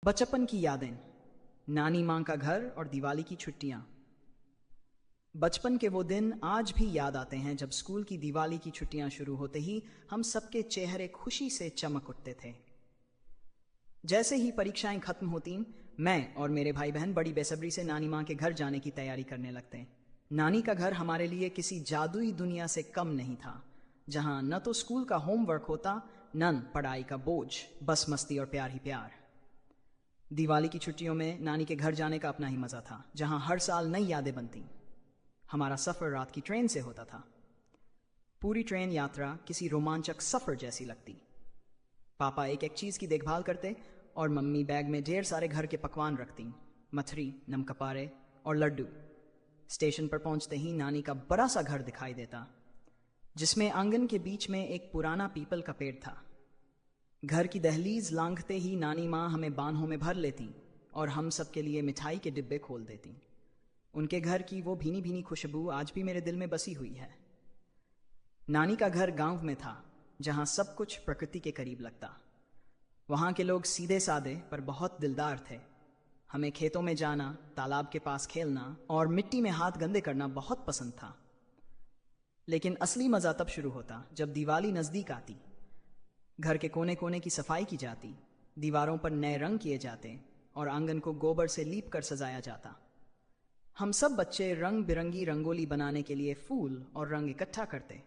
बचपन की यादें, नानी माँ का घर और दिवाली की छुट्टियाँ। बचपन के वो दिन आज भी याद आते हैं जब स्कूल की दिवाली की छुट्टियाँ शुरू होते ही हम सबके चेहरे खुशी से चमक उठते थे। जैसे ही परीक्षाएं खत्म होती, मैं और मेरे भाई बहन बड़ी बेसब्री से नानी माँ के घर जाने की तैयारी करने लगते। नानी का घर हमारे लिए किसी जादुई दुनिया से कम नहीं था, जहाँ न तो स्कूल का होमवर्क होता, न पढ़ाई का बोझ, बस मस्ती और प्यार ही प्यार। दिवाली की छुट्टियों में नानी के घर जाने का अपना ही मज़ा था, जहाँ हर साल नई यादें बनती। हमारा सफ़र रात की ट्रेन से होता था। पूरी ट्रेन यात्रा किसी रोमांचक सफ़र जैसी लगती। पापा एक एक चीज़ की देखभाल करते और मम्मी बैग में ढेर सारे घर के पकवान रखती, मथरी, नमकपारे और लड्डू। स्टेशन पर पहुंचते ही नानी का बड़ा सा घर दिखाई देता, जिसमें आंगन के बीच में एक पुराना पीपल का पेड़ था। घर की दहलीज लांघते ही नानी माँ हमें बाहों में भर लेती और हम सबके लिए मिठाई के डिब्बे खोल देती। उनके घर की वो भीनी भीनी खुशबू आज भी मेरे दिल में बसी हुई है। नानी का घर गांव में था, जहां सब कुछ प्रकृति के करीब लगता। वहां के लोग सीधे साधे पर बहुत दिलदार थे। हमें खेतों में जाना, तालाब के पास खेलना और मिट्टी में हाथ गंदे करना बहुत पसंद था। लेकिन असली मज़ा तब शुरू होता जब दिवाली नज़दीक आती। घर के कोने कोने की सफाई की जाती, दीवारों पर नए रंग किए जाते और आंगन को गोबर से लीप कर सजाया जाता। हम सब बच्चे रंग बिरंगी रंगोली बनाने के लिए फूल और रंग इकट्ठा करते।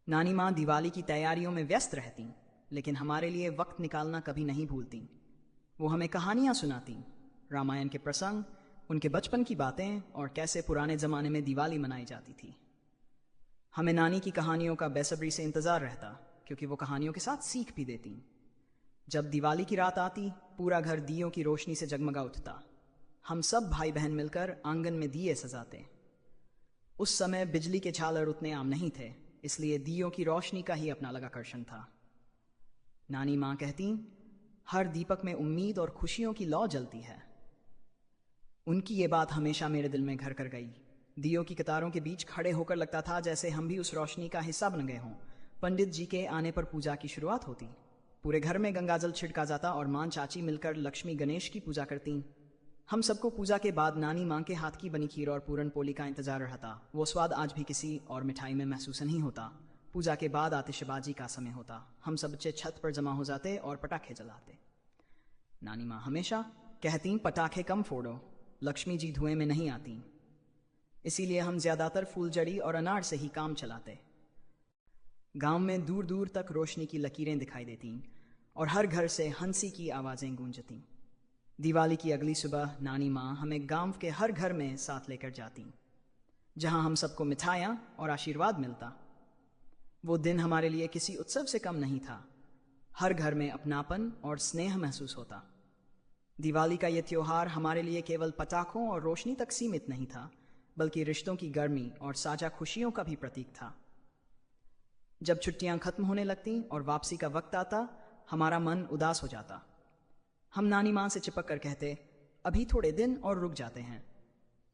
नानी माँ दिवाली की तैयारियों में व्यस्त रहती, लेकिन हमारे लिए वक्त निकालना कभी नहीं भूलती। वो हमें कहानियाँ सुनाती, रामायण के प्रसंग, उनके बचपन की बातें और कैसे पुराने ज़माने में दिवाली मनाई जाती थी। हमें नानी की कहानियों का बेसब्री से इंतज़ार रहता, क्योंकि वो कहानियों के साथ सीख भी देती। जब दिवाली की रात आती, पूरा घर दियों की रोशनी से जगमगा उठता। हम सब भाई बहन मिलकर आंगन में दिए सजाते। उस समय बिजली के झालर उतने आम नहीं थे, इसलिए दियों की रोशनी का ही अपना अलग आकर्षण था। नानी माँ कहती, हर दीपक में उम्मीद और खुशियों की लौ जलती है। उनकी ये बात हमेशा मेरे दिल में घर कर गई। दियों की कतारों के बीच खड़े होकर लगता था जैसे हम भी उस रोशनी का हिस्सा बन गए हों। पंडित जी के आने पर पूजा की शुरुआत होती। पूरे घर में गंगाजल छिड़का जाता और माँ चाची मिलकर लक्ष्मी गणेश की पूजा करती। हम सबको पूजा के बाद नानी माँ के हाथ की बनी खीर और पूरन पोली का इंतजार रहता। वो स्वाद आज भी किसी और मिठाई में महसूस नहीं होता। पूजा के बाद आतिशबाजी का समय होता। हम सब बच्चे छत पर जमा हो जाते और पटाखे जलाते। नानी माँ हमेशा कहती, पटाखे कम फोड़ो, लक्ष्मी जी धुएं में नहीं आती। इसीलिए हम ज्यादातर फूलझड़ी और अनार से ही काम चलाते। गांव में दूर दूर तक रोशनी की लकीरें दिखाई देती और हर घर से हंसी की आवाज़ें गूंजती। दिवाली की अगली सुबह नानी माँ हमें गांव के हर घर में साथ लेकर जाती, जहां हम सबको मिठाइयाँ और आशीर्वाद मिलता। वो दिन हमारे लिए किसी उत्सव से कम नहीं था। हर घर में अपनापन और स्नेह महसूस होता। दिवाली का ये त्योहार हमारे लिए केवल पटाखों और रोशनी तक सीमित नहीं था, बल्कि रिश्तों की गर्मी और साझा खुशियों का भी प्रतीक था। जब छुट्टियां खत्म होने लगती और वापसी का वक्त आता, हमारा मन उदास हो जाता। हम नानी माँ से चिपक कर कहते, अभी थोड़े दिन और रुक जाते हैं।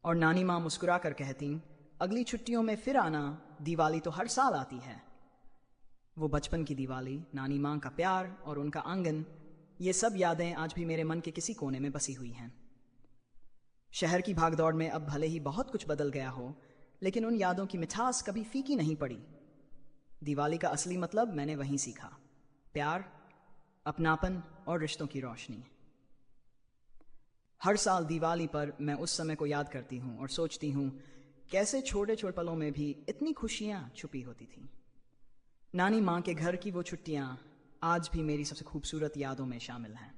और नानी माँ मुस्कुरा कर कहती, अगली छुट्टियों में फिर आना, दिवाली तो हर साल आती है। वो बचपन की दिवाली, नानी माँ का प्यार और उनका आंगन, ये सब यादें आज भी मेरे मन के किसी कोने में बसी हुई हैं। शहर की भागदौड़ में अब भले ही बहुत कुछ बदल गया हो, लेकिन उन यादों की मिठास कभी फीकी नहीं पड़ी। दिवाली का असली मतलब मैंने वहीं सीखा, प्यार, अपनापन और रिश्तों की रोशनी। हर साल दिवाली पर मैं उस समय को याद करती हूँ और सोचती हूँ कैसे छोटे छोटे पलों में भी इतनी खुशियाँ छुपी होती थीं। नानी माँ के घर की वो छुट्टियाँ आज भी मेरी सबसे खूबसूरत यादों में शामिल हैं।